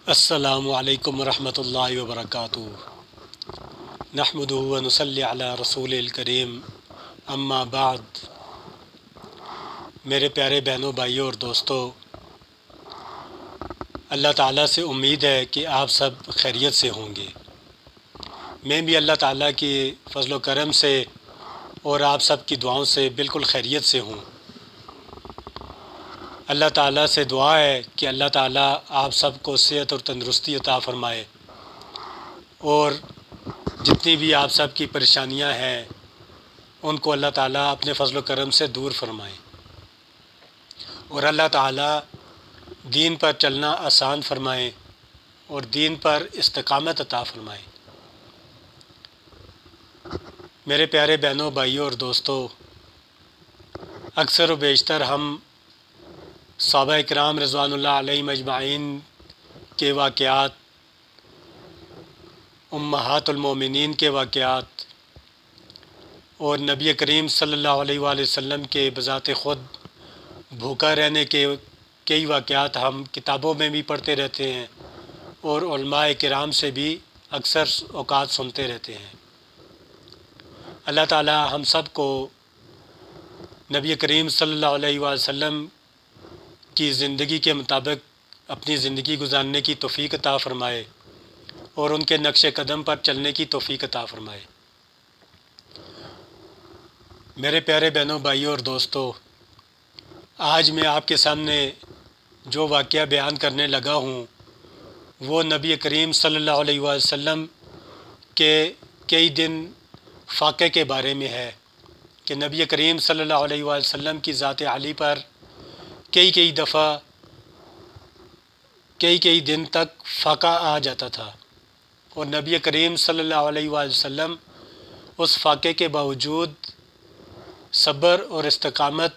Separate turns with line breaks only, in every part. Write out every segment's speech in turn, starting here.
السلام علیکم ورحمۃ اللہ وبرکاتہ۔ نحمدہ و نصلی علی رسول الکریم، اما بعد۔ میرے پیارے بہنوں، بھائیوں اور دوستوں، اللہ تعالیٰ سے امید ہے کہ آپ سب خیریت سے ہوں گے۔ میں بھی اللہ تعالیٰ کی فضل و کرم سے اور آپ سب کی دعاؤں سے بالکل خیریت سے ہوں۔ اللہ تعالیٰ سے دعا ہے کہ اللہ تعالیٰ آپ سب کو صحت اور تندرستی عطا فرمائے، اور جتنی بھی آپ سب کی پریشانیاں ہیں ان کو اللہ تعالیٰ اپنے فضل و کرم سے دور فرمائے، اور اللہ تعالیٰ دین پر چلنا آسان فرمائے اور دین پر استقامت عطا فرمائے۔ میرے پیارے بہنوں، بھائیوں اور دوستوں، اکثر و بیشتر ہم صحابہ کرام رضوان اللہ علیہم اجمعین کے واقعات، امہات المومنین کے واقعات اور نبی کریم صلی اللہ علیہ وآلہ وسلم کے بذات خود بھوکا رہنے کے کئی واقعات ہم کتابوں میں بھی پڑھتے رہتے ہیں اور علماء کرام سے بھی اکثر اوقات سنتے رہتے ہیں۔ اللہ تعالیٰ ہم سب کو نبی کریم صلی اللہ علیہ وآلہ وسلم کی زندگی کے مطابق اپنی زندگی گزارنے کی توفیق عطا فرمائے اور ان کے نقش قدم پر چلنے کی توفیق عطا فرمائے۔ میرے پیارے بہنوں، بھائیوں اور دوستوں، آج میں آپ کے سامنے جو واقعہ بیان کرنے لگا ہوں وہ نبی کریم صلی اللہ علیہ وآلہ وسلم کے کئی دن فاقے کے بارے میں ہے کہ نبی کریم صلی اللہ علیہ وآلہ وسلم کی ذات عالی پر کئی دفعہ کئی دن تک فاقہ آ جاتا تھا، اور نبی کریم صلی اللہ علیہ وآلہ وسلم اس فاقے کے باوجود صبر اور استقامت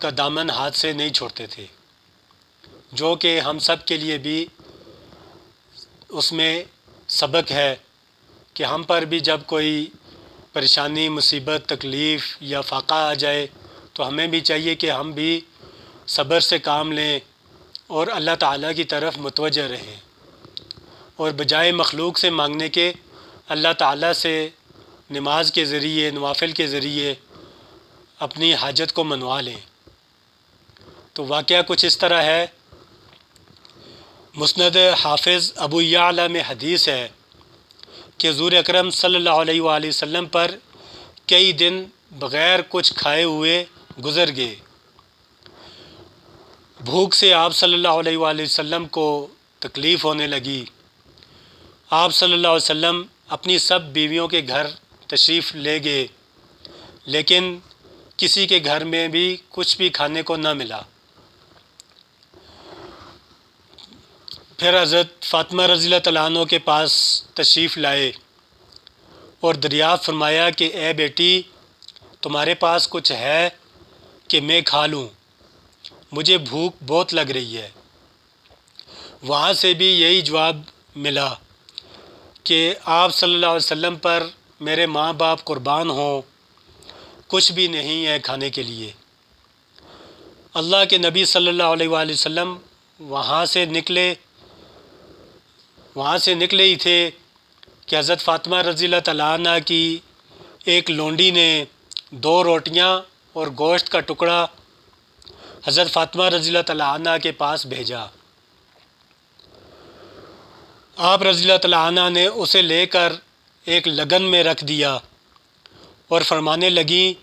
کا دامن ہاتھ سے نہیں چھوڑتے تھے، جو کہ ہم سب کے لیے بھی اس میں سبق ہے کہ ہم پر بھی جب کوئی پریشانی، مصیبت، تکلیف یا فاقہ آ جائے تو ہمیں بھی چاہیے کہ ہم بھی صبر سے کام لیں اور اللہ تعالیٰ کی طرف متوجہ رہیں، اور بجائے مخلوق سے مانگنے کے اللہ تعالیٰ سے نماز کے ذریعے، نوافل کے ذریعے اپنی حاجت کو منوا لیں۔ تو واقعہ کچھ اس طرح ہے۔ مسند حافظ ابو یعلا میں حدیث ہے کہ حضور اکرم صلی اللہ علیہ وآلہ وسلم پر کئی دن بغیر کچھ کھائے ہوئے گزر گئے۔ بھوک سے آپ صلی اللہ علیہ وآلہ وسلم کو تکلیف ہونے لگی۔ آپ صلی اللہ علیہ وسلم اپنی سب بیویوں کے گھر تشریف لے گئے، لیکن کسی کے گھر میں بھی کچھ بھی کھانے کو نہ ملا۔ پھر حضرت فاطمہ رضی اللہ تعالیٰ عنہ کے پاس تشریف لائے اور دریافت فرمایا کہ اے بیٹی، تمہارے پاس کچھ ہے کہ میں کھا لوں؟ مجھے بھوک بہت لگ رہی ہے۔ وہاں سے بھی یہی جواب ملا کہ آپ صلی اللہ علیہ وسلم پر میرے ماں باپ قربان ہوں، کچھ بھی نہیں ہے کھانے کے لیے۔ اللہ کے نبی صلی اللہ علیہ وآلہ وسلم وہاں سے نکلے ہی تھے کہ حضرت فاطمہ رضی اللہ تعالیٰ عنہ کی ایک لونڈی نے 2 روٹیاں اور گوشت کا ٹکڑا حضرت فاطمہ رضی اللہ تعالیٰ عنہ کے پاس بھیجا۔ آپ رضی اللہ تعالیٰ عنہ نے اسے لے کر ایک لگن میں رکھ دیا اور فرمانے لگیں،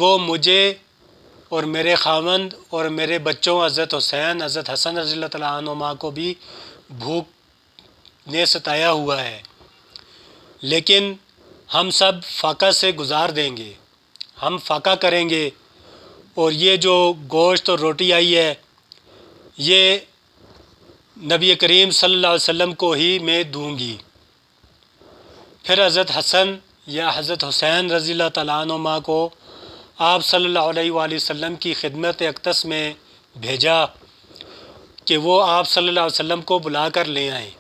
گو مجھے اور میرے خاوند اور میرے بچوں حضرت حسین، حضرت حسن رضی اللہ تعالیٰ عنہما کو بھی بھوک نے ستایا ہوا ہے، لیکن ہم سب فاقہ سے گزار دیں گے، ہم فاقہ کریں گے، اور یہ جو گوشت اور روٹی آئی ہے یہ نبی کریم صلی اللہ علیہ وسلم کو ہی میں دوں گی۔ پھر حضرت حسن یا حضرت حسین رضی اللہ تعالیٰ عنہما کو آپ صلی اللہ علیہ وآلہ وسلم کی خدمت اقدس میں بھیجا کہ وہ آپ صلی اللہ علیہ وسلم کو بلا کر لے آئیں۔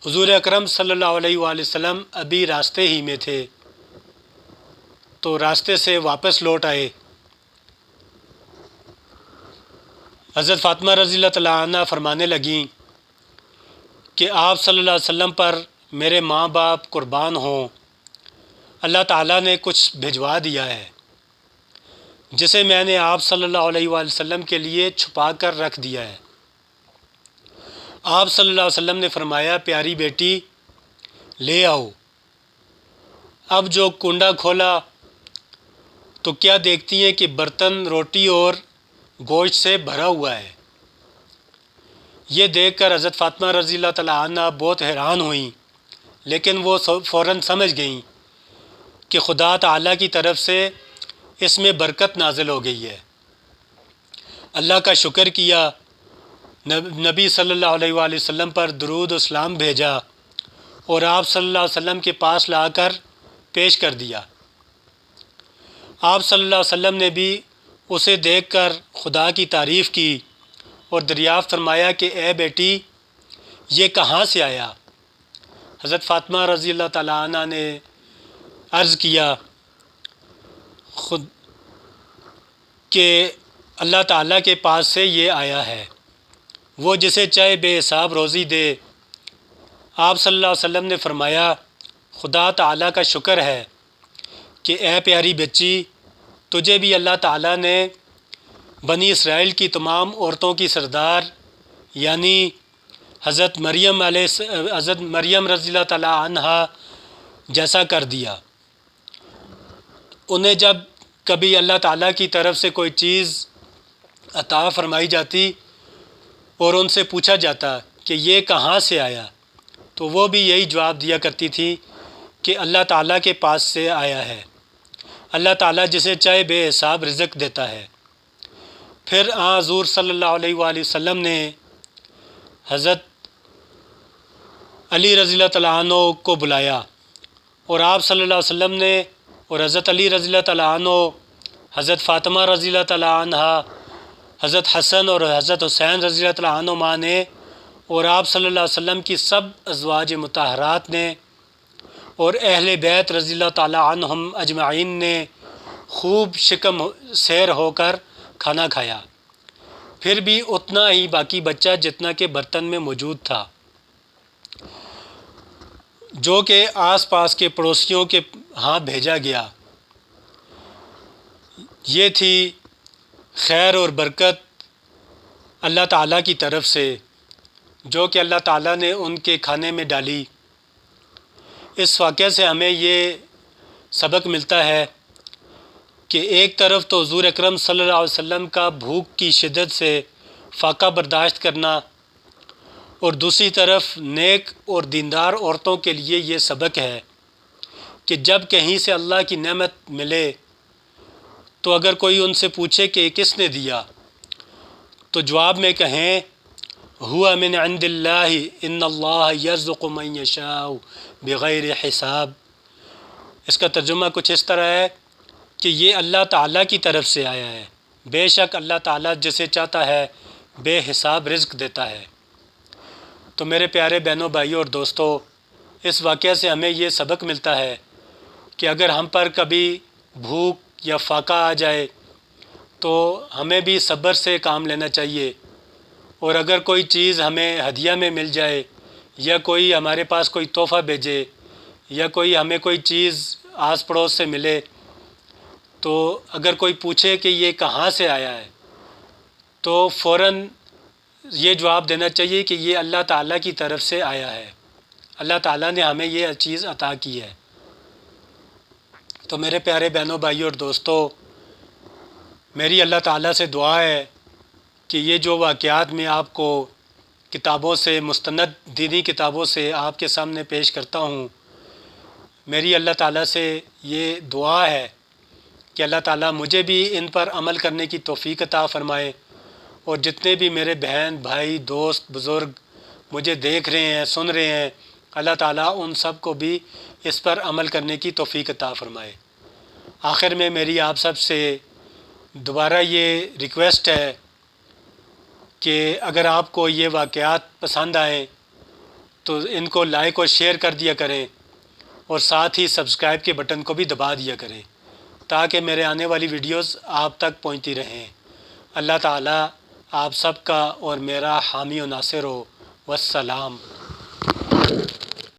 حضور اکرم صلی اللہ علیہ وآلہ وسلم ابھی راستے ہی میں تھے، تو راستے سے واپس لوٹ آئے۔ حضرت فاطمہ رضی اللہ تعالیٰ عنہ فرمانے لگیں کہ آپ صلی اللہ علیہ وسلم پر میرے ماں باپ قربان ہوں، اللہ تعالیٰ نے کچھ بھجوا دیا ہے جسے میں نے آپ صلی اللہ علیہ وآلہ وسلم کے لیے چھپا کر رکھ دیا ہے۔ آپ صلی اللہ علیہ وسلم نے فرمایا، پیاری بیٹی لے آؤ۔ اب جو کنڈا کھولا تو کیا دیکھتی ہیں کہ برتن روٹی اور گوشت سے بھرا ہوا ہے۔ یہ دیکھ کر حضرت فاطمہ رضی اللہ تعالیٰ عنہ بہت حیران ہوئیں، لیکن وہ فوراً سمجھ گئیں کہ خدا تعالیٰ کی طرف سے اس میں برکت نازل ہو گئی ہے۔ اللہ کا شکر کیا، نبی صلی اللہ علیہ وآلہ وسلم پر درود و سلام بھیجا اور آپ صلی اللہ علیہ وسلم کے پاس لا کر پیش کر دیا۔ آپ صلی اللہ علیہ وسلم نے بھی اسے دیکھ کر خدا کی تعریف کی اور دریافت فرمایا کہ اے بیٹی یہ کہاں سے آیا؟ حضرت فاطمہ رضی اللہ تعالیٰ عنہ نے عرض کیا خود کہ اللہ تعالیٰ کے پاس سے یہ آیا ہے، وہ جسے چاہے بے حساب روزی دے۔ آپ صلی اللہ علیہ وسلم نے فرمایا، خدا تعالیٰ کا شکر ہے کہ اے پیاری بچی، تجھے بھی اللہ تعالیٰ نے بنی اسرائیل کی تمام عورتوں کی سردار یعنی حضرت مریم رضی اللہ تعالیٰ عنہا جیسا کر دیا۔ انہیں جب کبھی اللہ تعالیٰ کی طرف سے کوئی چیز عطا فرمائی جاتی اور ان سے پوچھا جاتا کہ یہ کہاں سے آیا، تو وہ بھی یہی جواب دیا کرتی تھی کہ اللہ تعالیٰ کے پاس سے آیا ہے۔ اللہ تعالیٰ جسے چاہے بے حساب رزق دیتا ہے۔ پھر حضور صلی اللہ علیہ وآلہ وسلم نے حضرت علی رضی اللہ تعالیٰ عنہ کو بلایا اور آپ صلی اللہ علیہ وسلم نے اور حضرت علی رضی اللہ تعالیٰ عنہ، حضرت فاطمہ رضی اللہ تعالیٰ عنہا، حضرت حسن اور حضرت حسین رضی اللہ تعالیٰ عنہما نے اور آپ صلی اللہ علیہ وسلم کی سب ازواج مطہرات نے اور اہل بیت رضی اللہ تعالیٰ عنہم اجمعین نے خوب شکم سیر ہو کر کھانا کھایا۔ پھر بھی اتنا ہی باقی بچہ جتنا کہ برتن میں موجود تھا، جو کہ آس پاس کے پڑوسیوں کے ہاں بھیجا گیا۔ یہ تھی خیر اور برکت اللہ تعالیٰ کی طرف سے جو کہ اللہ تعالیٰ نے ان کے کھانے میں ڈالی۔ اس واقعے سے ہمیں یہ سبق ملتا ہے کہ ایک طرف تو حضور اکرم صلی اللہ علیہ وسلم کا بھوک کی شدت سے فاقہ برداشت کرنا اور دوسری طرف نیک اور دیندار عورتوں کے لیے یہ سبق ہے کہ جب کہیں سے اللہ کی نعمت ملے تو اگر کوئی ان سے پوچھے کہ کس نے دیا تو جواب میں کہیں ہوا من عند اللہ ان اللہ یرزق من یشاء بغیر حساب۔ اس کا ترجمہ کچھ اس طرح ہے کہ یہ اللہ تعالیٰ کی طرف سے آیا ہے، بے شک اللہ تعالیٰ جسے چاہتا ہے بے حساب رزق دیتا ہے۔ تو میرے پیارے بہنوں بھائیوں اور دوستوں، اس واقعے سے ہمیں یہ سبق ملتا ہے کہ اگر ہم پر کبھی بھوک یا فاقہ آ جائے تو ہمیں بھی صبر سے کام لینا چاہیے، اور اگر کوئی چیز ہمیں ہدیہ میں مل جائے یا کوئی ہمارے پاس کوئی تحفہ بھیجے یا کوئی ہمیں کوئی چیز آس پڑوس سے ملے تو اگر کوئی پوچھے کہ یہ کہاں سے آیا ہے تو فوراً یہ جواب دینا چاہیے کہ یہ اللہ تعالیٰ کی طرف سے آیا ہے، اللہ تعالیٰ نے ہمیں یہ چیز عطا کی ہے۔ تو میرے پیارے بہنوں بھائیوں اور دوستوں، میری اللہ تعالیٰ سے دعا ہے کہ یہ جو واقعات میں آپ کو کتابوں سے مستند دینی کتابوں سے آپ کے سامنے پیش کرتا ہوں، میری اللہ تعالیٰ سے یہ دعا ہے کہ اللہ تعالیٰ مجھے بھی ان پر عمل کرنے کی توفیق عطا فرمائے، اور جتنے بھی میرے بہن بھائی دوست بزرگ مجھے دیکھ رہے ہیں سن رہے ہیں، اللہ تعالیٰ ان سب کو بھی اس پر عمل کرنے کی توفیق عطا فرمائے۔ آخر میں میری آپ سب سے دوبارہ یہ ریکویسٹ ہے کہ اگر آپ کو یہ واقعات پسند آئیں تو ان کو لائک اور شیئر کر دیا کریں، اور ساتھ ہی سبسکرائب کے بٹن کو بھی دبا دیا کریں تاکہ میرے آنے والی ویڈیوز آپ تک پہنچتی رہیں۔ اللہ تعالیٰ آپ سب کا اور میرا حامی و ناصر ہو۔ والسلام۔